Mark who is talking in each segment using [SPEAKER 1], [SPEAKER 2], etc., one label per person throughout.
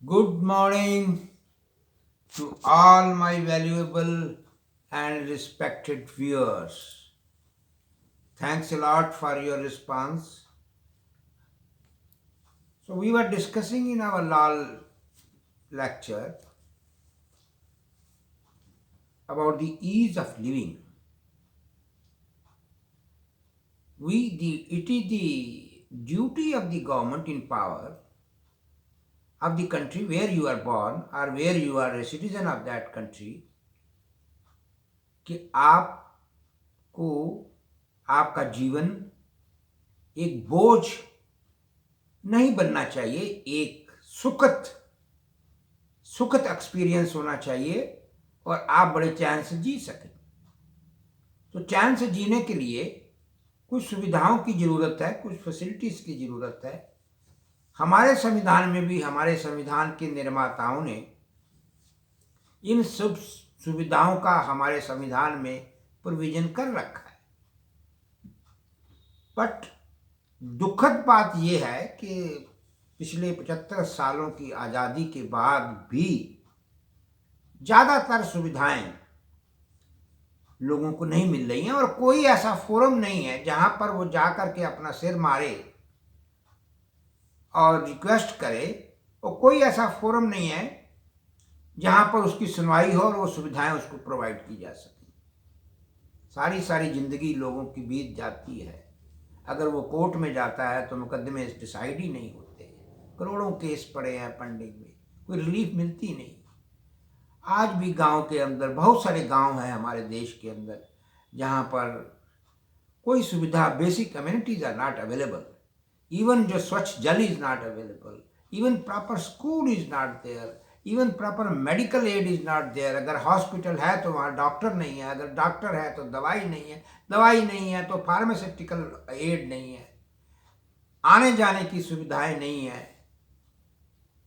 [SPEAKER 1] Good morning to all my valuable and respected viewers. Thanks a lot for your response. So, we were discussing in our LAL lecture about the ease of living. It is the duty of the government in power of the country where you are born or where you are a citizen of that country कि आपको आपका जीवन एक बोझ नहीं बनना चाहिए, एक सुखद एक्सपीरियंस होना चाहिए और आप बड़े चैन से जी सकें। तो चैन से जीने के लिए कुछ सुविधाओं की ज़रूरत है, कुछ फैसिलिटीज़ की ज़रूरत है। हमारे संविधान में भी हमारे संविधान के निर्माताओं ने इन सब सुविधाओं का हमारे संविधान में प्रोविजन कर रखा है। बट दुखद बात यह है कि पिछले 75 सालों की आज़ादी के बाद भी ज़्यादातर सुविधाएं लोगों को नहीं मिल रही हैं और कोई ऐसा फोरम नहीं है जहां पर वो जाकर के अपना सिर मारे और रिक्वेस्ट करे, और कोई ऐसा फोरम नहीं है जहां पर उसकी सुनवाई हो और वो सुविधाएं उसको प्रोवाइड की जा सकें। सारी ज़िंदगी लोगों की बीत जाती है। अगर वो कोर्ट में जाता है तो मुकदमे डिसाइड ही नहीं होते, करोड़ों केस पड़े हैं पेंडिंग में, कोई रिलीफ मिलती नहीं। आज भी गांव के अंदर बहुत सारे गांव हैं हमारे देश के अंदर जहां पर कोई सुविधा, basic amenities are not available. Even जो स्वच्छ जल is not available, even proper school is not there, even proper medical aid is not there. अगर हॉस्पिटल है तो वहाँ डॉक्टर नहीं है, अगर डॉक्टर है तो दवाई नहीं है, दवाई नहीं है तो फार्मास्यूटिकल एड नहीं है, आने जाने की सुविधाएं नहीं है।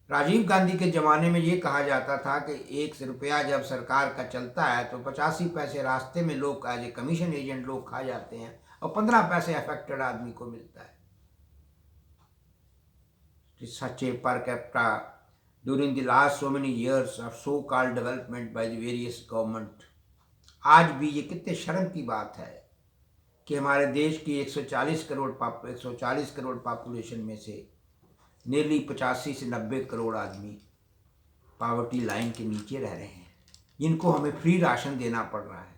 [SPEAKER 1] राजीव गांधी के ज़माने में ये कहा जाता था कि 1 रुपया जब सरकार का चलता है तो 85 पैसे रास्ते में लोग एज ए कमीशन एजेंट लोग खा जाते हैं और 15 पैसे अफेक्टेड आदमी को मिलता है। Such a per capita during the last so many years of so-called development by the various government। आज भी ये कितने शर्म की बात है कि हमारे देश की 140 करोड़ पॉपुलेशन में से नियरली 85 से 90 करोड़ आदमी पॉवर्टी लाइन के नीचे रह रहे हैं, जिनको हमें फ्री राशन देना पड़ रहा है।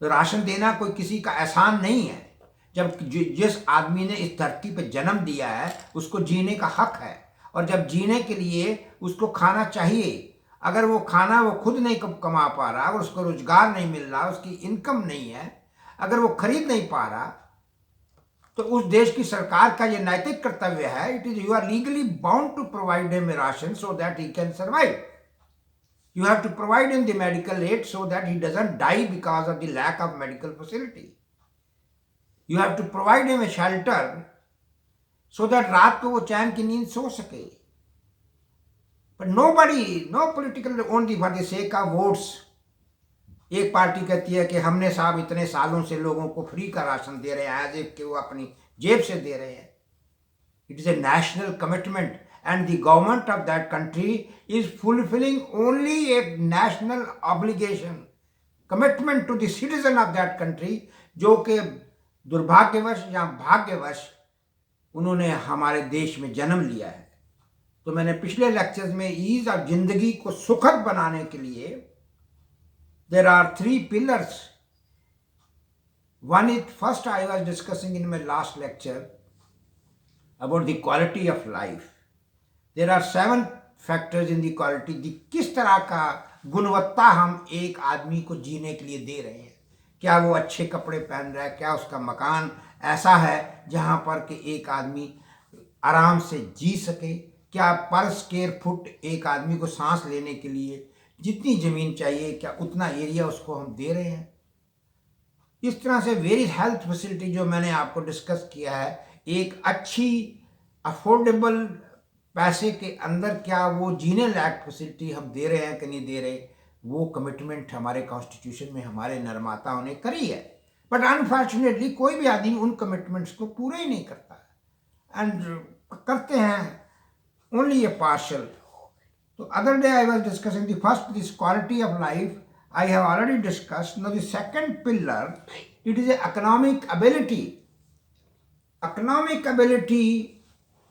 [SPEAKER 1] तो राशन देना कोई किसी का एहसान नहीं है। जब जिस आदमी ने इस धरती पर जन्म दिया है उसको जीने का हक है, और जब जीने के लिए उसको खाना चाहिए। अगर वो खाना वो खुद नहीं कमा पा रहा, अगर उसको रोजगार नहीं मिल रहा, उसकी इनकम नहीं है, अगर वो खरीद नहीं पा रहा, तो उस देश की सरकार का ये नैतिक कर्तव्य है, it is you are legally bound to provide him ration so that he can survive. You have to provide him the medical aid so that he doesn't die because of the lack of medical facility. You have to provide him a shelter so that रात को वो चैन की नींद सो सके। But nobody, no political only for the sake of votes। एक party कहती है कि हमने साहब इतने सालों से लोगों को फ्री का राशन दे रहे हैं, एज इफ कि वो अपनी जेब से दे रहे हैं। It is a national commitment and the government of that country is fulfilling only a national obligation, commitment to the citizen of that country, जो कि दुर्भाग्यवश या भाग्यवश उन्होंने हमारे देश में जन्म लिया है। तो मैंने पिछले लेक्चर्स में ईज ऑफ जिंदगी को सुखद बनाने के लिए there are 3 pillars। One is, first I was discussing in my last lecture about the quality of life। There are 7 factors in the quality। किस तरह का गुणवत्ता हम एक आदमी को जीने के लिए दे रहे हैं। क्या वो अच्छे कपड़े पहन रहा है, क्या उसका मकान ऐसा है जहाँ पर कि एक आदमी आराम से जी सके, क्या पर स्क्वायर फुट एक आदमी को सांस लेने के लिए जितनी ज़मीन चाहिए क्या उतना एरिया उसको हम दे रहे हैं। इस तरह से वेरियस हेल्थ फैसिलिटी जो मैंने आपको डिस्कस किया है, एक अच्छी अफोर्डेबल पैसे के अंदर क्या वो जीने लायक फैसिलिटी हम दे रहे हैं कि नहीं दे रहे, वो कमिटमेंट हमारे कॉन्स्टिट्यूशन में हमारे निर्माताओं ने करी है। बट अनफॉर्चुनेटली कोई भी आदमी उन कमिटमेंट्स को पूरा ही नहीं करता है, एंड करते हैं only A partial. So other day I was discussing the first, this quality of life I have already discussed. Now the second pillar, it is a economic ability. Economic ability,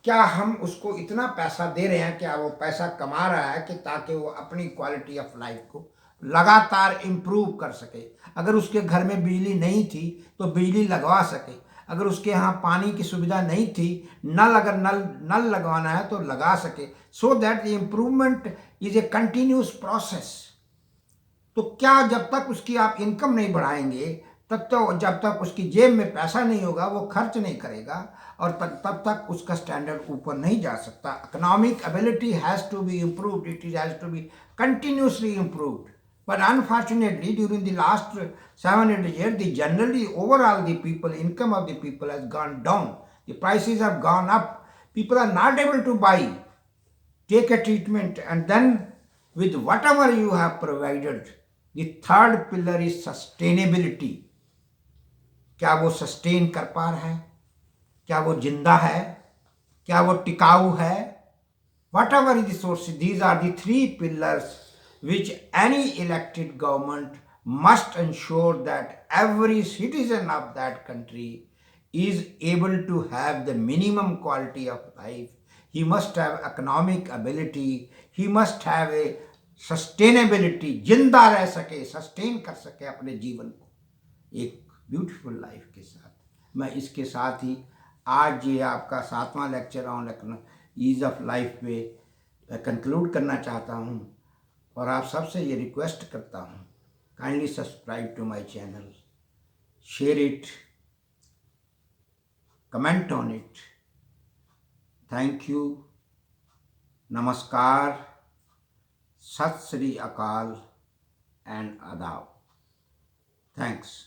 [SPEAKER 1] क्या हम उसको इतना पैसा दे रहे हैं, क्या वो पैसा कमा रहा है कि ताकि वो अपनी क्वालिटी ऑफ लाइफ को लगातार इम्प्रूव कर सके। अगर उसके घर में बिजली नहीं थी तो बिजली लगवा सके, अगर उसके यहाँ पानी की सुविधा नहीं थी, अगर नल लगवाना है तो लगा सके, so that the improvement is a continuous process. तो क्या जब तक उसकी आप इनकम नहीं बढ़ाएंगे, जब तक उसकी जेब में पैसा नहीं होगा, वो खर्च नहीं करेगा, और तब तक उसका स्टैंडर्ड ऊपर नहीं जा सकता। Economic ability has to be improved, it has to be continuously improved. But unfortunately, during the last 7-8 years, generally overall the people, income of the people has gone down. The prices have gone up. People are not able to buy, take a treatment, and then with whatever you have provided, the third pillar is sustainability. क्या वो sustain कर पा रहा है, क्या वो जिंदा है, क्या वो टिकाऊ है? Whatever is the source, these are the three pillars which any elected government must ensure that every citizen of that country is able to have the minimum quality of life. He must have economic ability, he must have a sustainability, जिंदा रह सके, sustain कर सके अपने जीवन को एक beautiful life के साथ। मैं इसके साथ ही आज ये आपका 7वां lecture on ease of life पे कंक्लूड करना चाहता हूँ, और आप सबसे ये रिक्वेस्ट करता हूँ, kindly subscribe to my channel, share it, comment on it. Thank you, नमस्कार, सत श्री अकाल एंड आदाब। थैंक्स।